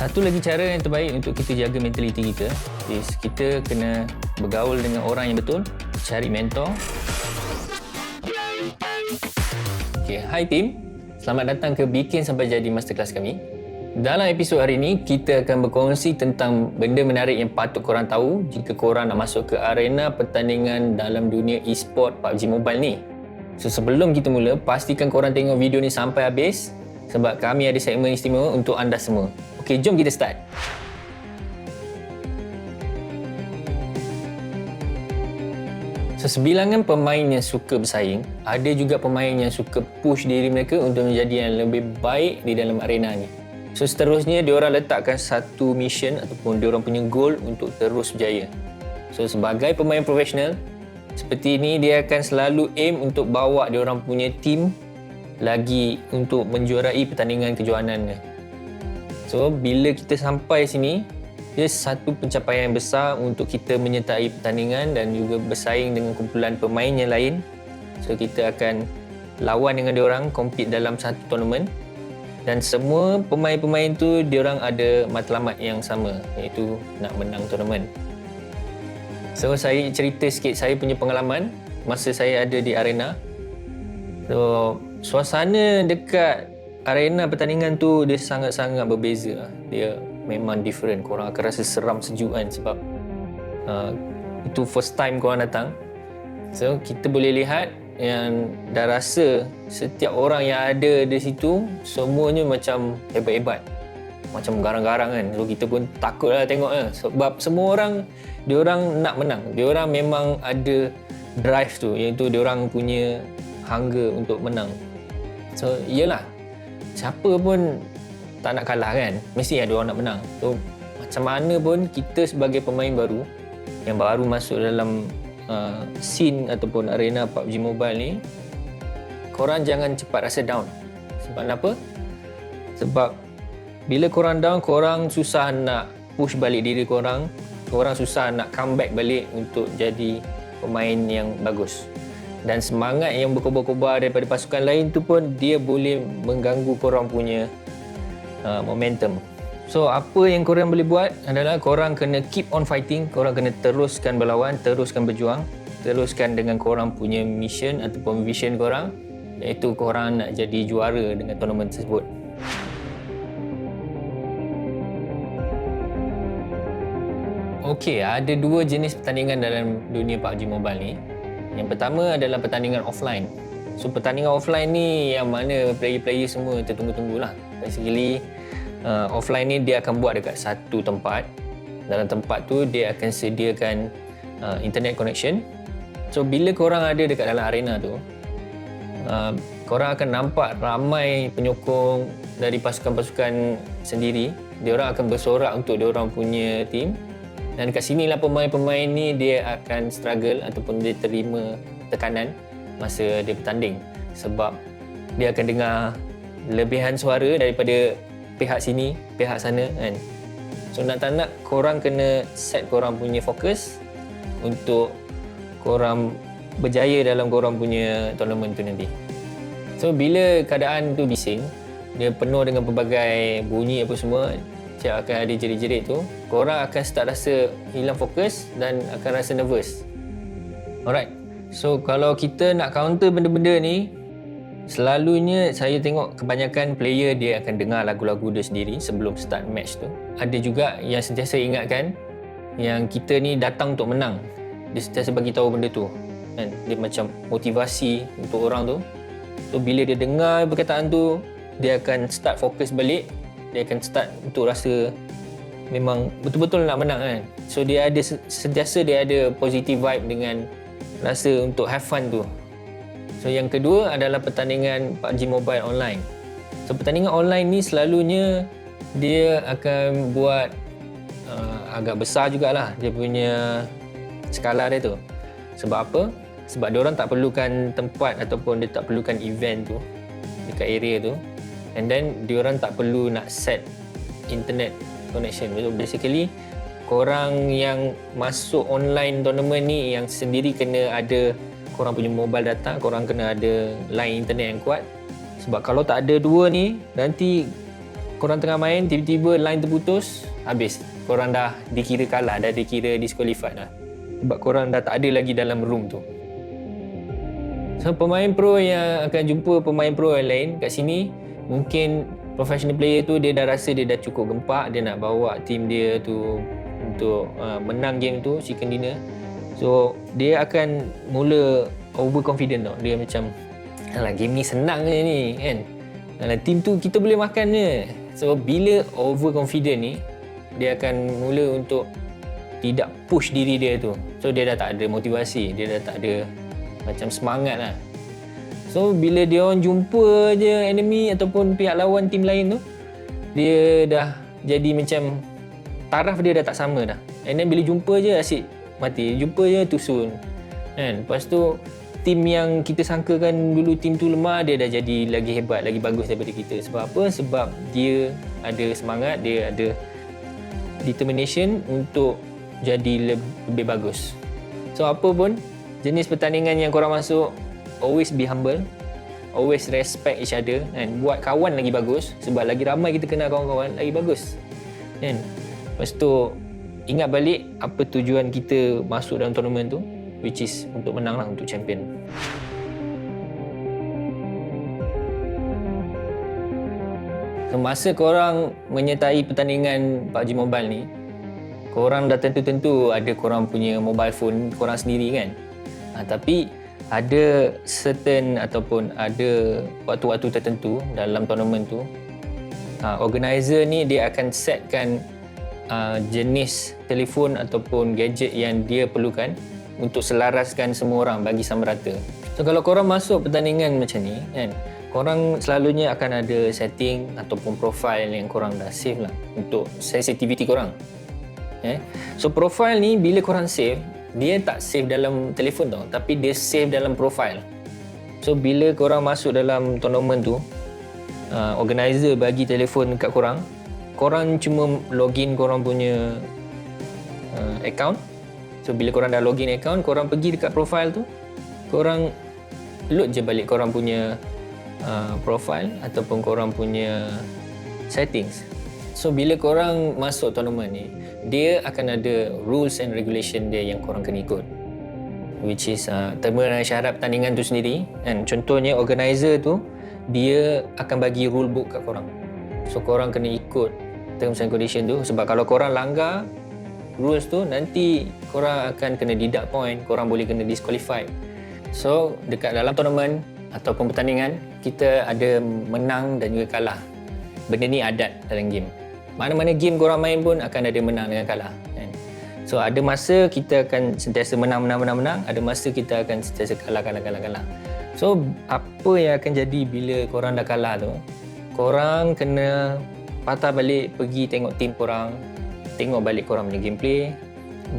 Satu lagi cara yang terbaik untuk kita jaga mentaliti kita is kita kena bergaul dengan orang yang betul, cari mentor. Okay, hi team. Selamat datang ke Bikin Sampai Jadi Masterclass kami. Dalam episod hari ini, kita akan berkongsi tentang benda menarik yang patut korang tahu jika korang nak masuk ke arena pertandingan dalam dunia e-sport PUBG Mobile ni. So, sebelum kita mula, pastikan korang tengok video ni sampai habis sebab kami ada segmen istimewa untuk anda semua. Okey, jom kita start. So, sebilangan pemain yang suka bersaing, ada juga pemain yang suka push diri mereka untuk menjadi yang lebih baik di dalam arena ni. So, seterusnya diorang letakkan satu mission ataupun diorang punya goal untuk terus berjaya. So, sebagai pemain profesional, seperti ini dia akan selalu aim untuk bawa diorang punya team lagi untuk menjuarai pertandingan kejohanan. So, bila kita sampai sini, dia satu pencapaian yang besar untuk kita menyertai pertandingan dan juga bersaing dengan kumpulan pemain yang lain. So, kita akan lawan dengan diorang, compete dalam satu tournament. Dan semua pemain-pemain tu diorang ada matlamat yang sama, iaitu nak menang tournament. So, saya cerita sikit saya punya pengalaman masa saya ada di arena. So, suasana dekat arena pertandingan tu dia sangat-sangat berbeza. Dia memang different. Korang akan rasa seram sejuk kan sebab itu first time korang datang. So, kita boleh lihat yang dah rasa setiap orang yang ada di situ semuanya macam hebat-hebat, macam garang-garang kan. So, kita pun takutlah tengok sebab semua orang diorang nak menang. Diorang memang ada drive tu, iaitu diorang punya hunger untuk menang. So, iyalah, siapa pun tak nak kalah kan, mesti ada orang nak menang. So, macam mana pun kita sebagai pemain baru yang baru masuk dalam scene ataupun arena PUBG Mobile ni, korang jangan cepat rasa down. Sebab apa? Sebab bila korang down, korang susah nak push balik diri korang, korang susah nak comeback balik untuk jadi pemain yang bagus. Dan semangat yang berkobar-kobar daripada pasukan lain tu pun dia boleh mengganggu korang punya momentum. So, apa yang korang boleh buat adalah korang kena keep on fighting, korang kena teruskan berlawan, teruskan berjuang, teruskan dengan korang punya mission ataupun vision korang, iaitu korang nak jadi juara dengan tournament tersebut. Okey, ada dua jenis pertandingan dalam dunia PUBG Mobile ni. Yang pertama adalah pertandingan offline. So, pertandingan offline ni yang mana player-player semua tertunggu-tunggulah. Basically, offline ni dia akan buat dekat satu tempat. Dalam tempat tu dia akan sediakan internet connection. So, bila korang ada dekat dalam arena tu, korang akan nampak ramai penyokong dari pasukan-pasukan sendiri. Diorang akan bersorak untuk diorang punya team. Dan kat sinilah pemain-pemain ni dia akan struggle ataupun dia terima tekanan masa dia bertanding. Sebab dia akan dengar lebihan suara daripada pihak sini, pihak sana kan. So, nak tak nak korang kena set korang punya fokus untuk korang berjaya dalam korang punya tournament tu nanti. So, bila keadaan tu bising, dia penuh dengan pelbagai bunyi apa semua, siap akan ada jerit-jerit tu, korang akan start rasa hilang fokus dan akan rasa nervous. Alright. So, kalau kita nak counter benda-benda ni, selalunya saya tengok kebanyakan player dia akan dengar lagu-lagu dia sendiri sebelum start match tu. Ada juga yang sentiasa ingatkan yang kita ni datang untuk menang. Dia sentiasa bagi tahu benda tu. Kan? Dia macam motivasi untuk orang tu. So, bila dia dengar perkataan tu, dia akan start fokus balik. Dia akan start untuk rasa memang betul-betul nak menang kan. So, dia ada sentiasa dia ada positive vibe dengan rasa untuk have fun tu. So, yang kedua adalah pertandingan PUBG Mobile online. So, pertandingan online ni selalunya dia akan buat agak besar jugalah dia punya skala dia tu. Sebab apa? Sebab diorang tak perlukan tempat ataupun dia tak perlukan event tu dekat area tu. And then diorang tak perlu nak set internet connection. So, basically korang yang masuk online tournament ni yang sendiri kena ada korang punya mobile data, korang kena ada line internet yang kuat. Sebab kalau tak ada dua ni, nanti korang tengah main, tiba-tiba line terputus, habis. Korang dah dikira kalah, dah dikira disqualified dah. Sebab korang dah tak ada lagi dalam room tu. So, pemain pro yang akan jumpa pemain pro yang lain kat sini, mungkin professional player tu dia dah rasa dia dah cukup gempak, dia nak bawa tim dia tu untuk menang game tu, chicken dinner. So, dia akan mula overconfident tau. Dia macam, alah, game ni senang je ni kan. Alah, tim tu kita boleh makan je. So, bila overconfident ni, dia akan mula untuk tidak push diri dia tu. So, dia dah tak ada motivasi, dia dah tak ada macam semangat lah. So, bila dia orang jumpa je enemy ataupun pihak lawan tim lain tu, dia dah jadi macam taraf dia dah tak sama dah. And then bila jumpa je asyik mati, jumpa je tusun kan. Lepas tu tim yang kita sangkakan dulu tim tu lemah, dia dah jadi lagi hebat, lagi bagus daripada kita. Sebab apa? Sebab dia ada semangat, dia ada determination untuk jadi lebih bagus. So, apa pun jenis pertandingan yang korang masuk, always be humble, always respect each other, and buat kawan lagi bagus. Sebab lagi ramai kita kenal kawan-kawan, lagi bagus kan. Lepas tu ingat balik apa tujuan kita masuk dalam tournament tu, which is untuk menang lah, untuk champion. Semasa korang menyertai pertandingan PUBG Mobile ni, korang dah tentu-tentu ada korang punya mobile phone korang sendiri kan. Tapi ada certain ataupun ada waktu-waktu tertentu dalam tournament tu, organizer ni dia akan setkan jenis telefon ataupun gadget yang dia perlukan untuk selaraskan semua orang, bagi sama rata. So, kalau korang masuk pertandingan macam ni kan, korang selalunya akan ada setting ataupun profile yang korang dah save lah untuk sensitivity korang. So, profile ni bila korang save, dia tak save dalam telefon tau, tapi dia save dalam profile. So, bila korang masuk dalam tournament tu, organizer bagi telefon kat korang, korang cuma login korang punya account. So, bila korang dah login account, korang pergi dekat profile tu, korang load je balik korang punya profile ataupun korang punya settings. So, bila korang masuk tournament ni, dia akan ada rules and regulation dia yang korang kena ikut, which is terma dan syarat pertandingan tu sendiri. And contohnya organizer tu, dia akan bagi rule book kat korang. So, korang kena ikut terms and condition tu. Sebab kalau korang langgar rules tu, nanti korang akan kena deduct point, korang boleh kena disqualified. So, dekat dalam tournament ataupun pertandingan, kita ada menang dan juga kalah. Benda ni adat dalam game. Mana-mana game korang main pun akan ada menang dengan kalah kan? So, ada masa kita akan sentiasa menang. Ada masa kita akan sentiasa kalah. So, apa yang akan jadi bila korang dah kalah tu, korang kena patah balik, pergi tengok tim korang, tengok balik korang punya gameplay,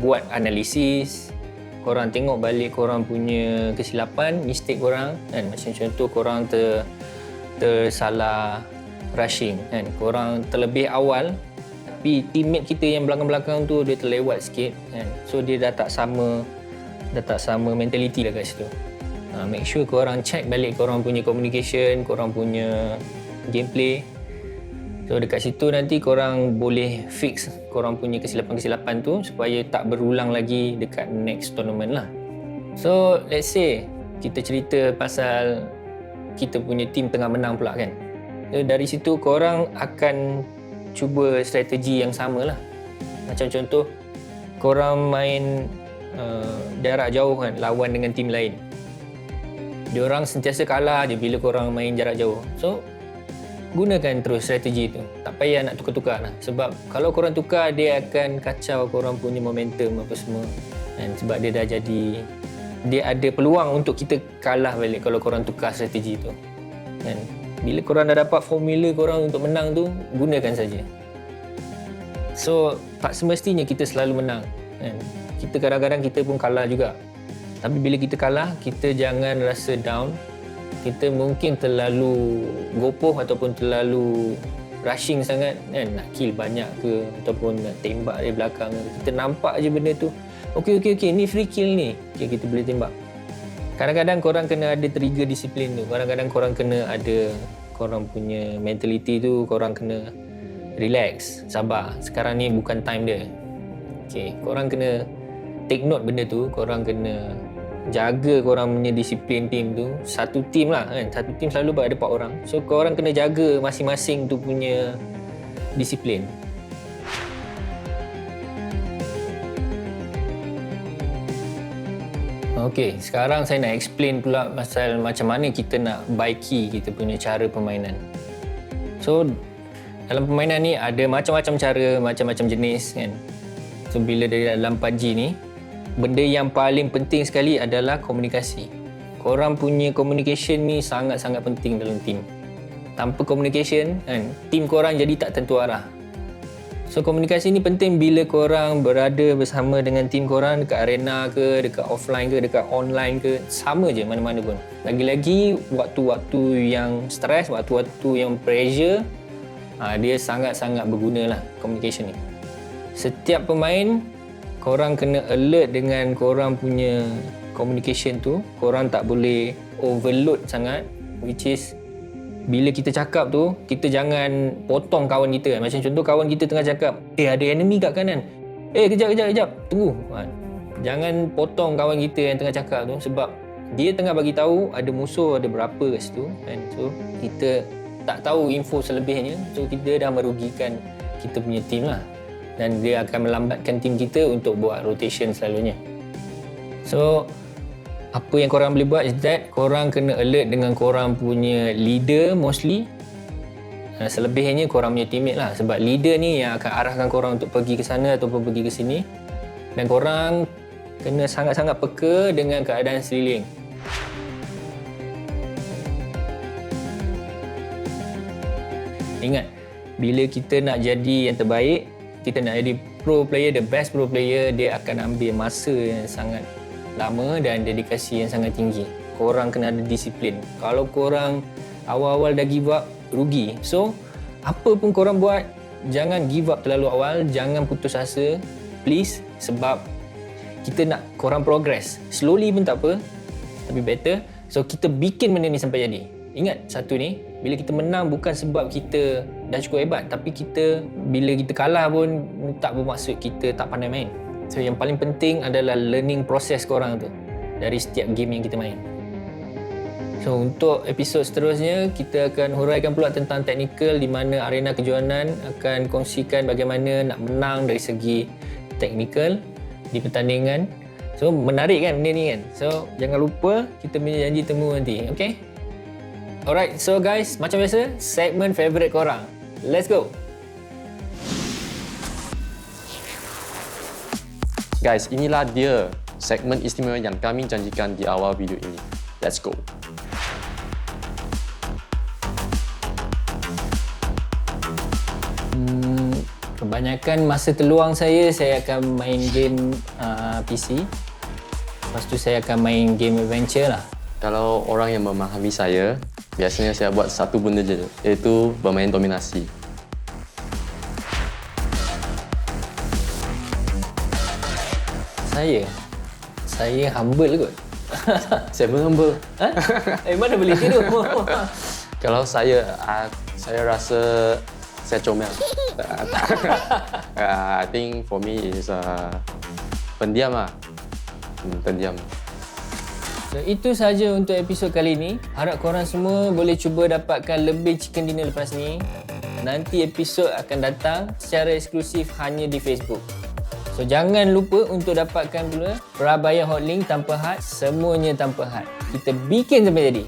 buat analisis, korang tengok balik korang punya kesilapan, mistake korang kan. Macam contoh korang tersalah rushing kan, korang terlebih awal tapi teammate kita yang belakang-belakang tu dia terlewat sikit kan. So, dia dah tak sama mentality lah kat situ. Make sure korang check balik korang punya communication, korang punya gameplay. So, dekat situ nanti korang boleh fix korang punya kesilapan-kesilapan tu supaya tak berulang lagi dekat next tournament lah. So, let's say kita cerita pasal kita punya team tengah menang pula kan. So, dari situ korang akan cuba strategi yang sama lah. Macam contoh, korang main jarak jauh kan, lawan dengan tim lain. Diorang sentiasa kalah je bila korang main jarak jauh. So, gunakan terus strategi tu. Tak payah nak tukar-tukar lah. Sebab kalau korang tukar, dia akan kacau korang punya momentum apa semua. Dan sebab dia dah jadi, dia ada peluang untuk kita kalah balik kalau korang tukar strategi tu. Dan bila korang dah dapat formula korang untuk menang tu, gunakan saja. So, tak semestinya kita selalu menang kan? Kita kadang-kadang kita pun kalah juga. Tapi bila kita kalah, kita jangan rasa down. Kita mungkin terlalu gopoh ataupun terlalu rushing sangat kan, nak kill banyak ke ataupun nak tembak dari belakang. Kita nampak je benda tu, okey ni free kill ni, okay, kita boleh tembak. Kadang-kadang korang kena ada trigger disiplin tu. Kadang-kadang korang kena ada korang punya mentality tu, korang kena relax, sabar. Sekarang ni bukan time dia. Okay, korang kena take note benda tu. Korang kena jaga korang punya disiplin team tu. Satu team lah kan, satu team selalu ada 4 orang. So korang kena jaga masing-masing tu punya disiplin. Okey, sekarang saya nak explain pula pasal macam mana kita nak baiki kita punya cara permainan. So, dalam permainan ni ada macam-macam cara, macam-macam jenis kan. So, bila dari dalam PUBG ni, benda yang paling penting sekali adalah komunikasi. Korang punya communication ni sangat-sangat penting dalam team. Tanpa communication kan, team korang jadi tak tentu arah. So komunikasi ni penting bila korang berada bersama dengan team korang dekat arena ke, dekat offline ke, dekat online ke, sama je mana-mana pun. Lagi-lagi waktu-waktu yang stres, waktu-waktu yang pressure, dia sangat-sangat berguna lah communication ni. Setiap pemain, korang kena alert dengan korang punya communication tu. Korang tak boleh overload sangat, which is bila kita cakap tu, kita jangan potong kawan kita. Macam contoh kawan kita tengah cakap, ada enemy kat kanan. Kejap, tunggu. Jangan potong kawan kita yang tengah cakap tu sebab dia tengah bagi tahu ada musuh ada berapa kat situ kan. So kita tak tahu info selebihnya. So kita dah merugikan kita punya team lah. Dan dia akan melambatkan team kita untuk buat rotation selalunya. So apa yang korang boleh buat is that korang kena alert dengan korang punya leader mostly. Selebihnya korang punya teammate lah. Sebab leader ni yang akan arahkan korang untuk pergi ke sana ataupun pergi ke sini. Dan korang kena sangat-sangat peka dengan keadaan sekeliling. Ingat, bila kita nak jadi yang terbaik, kita nak jadi pro player, the best pro player, dia akan ambil masa yang sangat lama dan dedikasi yang sangat tinggi. Korang kena ada disiplin. Kalau korang awal-awal dah give up, rugi. So, apa pun korang buat, jangan give up terlalu awal, jangan putus asa, please. Sebab kita nak korang progress. Slowly pun tak apa, tapi better. So, kita bikin benda ni sampai jadi. Ingat satu ni, bila kita menang bukan sebab kita dah cukup hebat, tapi kita, bila kita kalah pun tak bermaksud kita tak pandai main. So yang paling penting adalah learning proses korang tu dari setiap game yang kita main. So untuk episod seterusnya kita akan huraikan pula tentang teknikal di mana arena kejohanan akan kongsikan bagaimana nak menang dari segi teknikal di pertandingan. So menarik kan benda ni kan. So jangan lupa kita punya janji temu nanti. Okay? Alright, so guys, macam biasa segmen favourite korang. Let's go. Guys, inilah dia segmen istimewa yang kami janjikan di awal video ini. Let's go. Kebanyakan masa terluang saya akan main game PC. Lepas tu saya akan main game adventure lah. Kalau orang yang memahami saya, biasanya saya buat satu benda je, iaitu bermain dominasi. Saya humble kot. Saya pun humble. Mana boleh tidur? Kalau saya rasa saya comel. I think for me is pendiam lah. Pendiam. So, itu sahaja untuk episod kali ini. Harap korang semua boleh cuba dapatkan lebih chicken dinner lepas ni. Nanti episod akan datang secara eksklusif hanya di Facebook. So jangan lupa untuk dapatkan pula Prabaya Hotlink tanpa had, semuanya tanpa had. Kita bikin sampai jadi.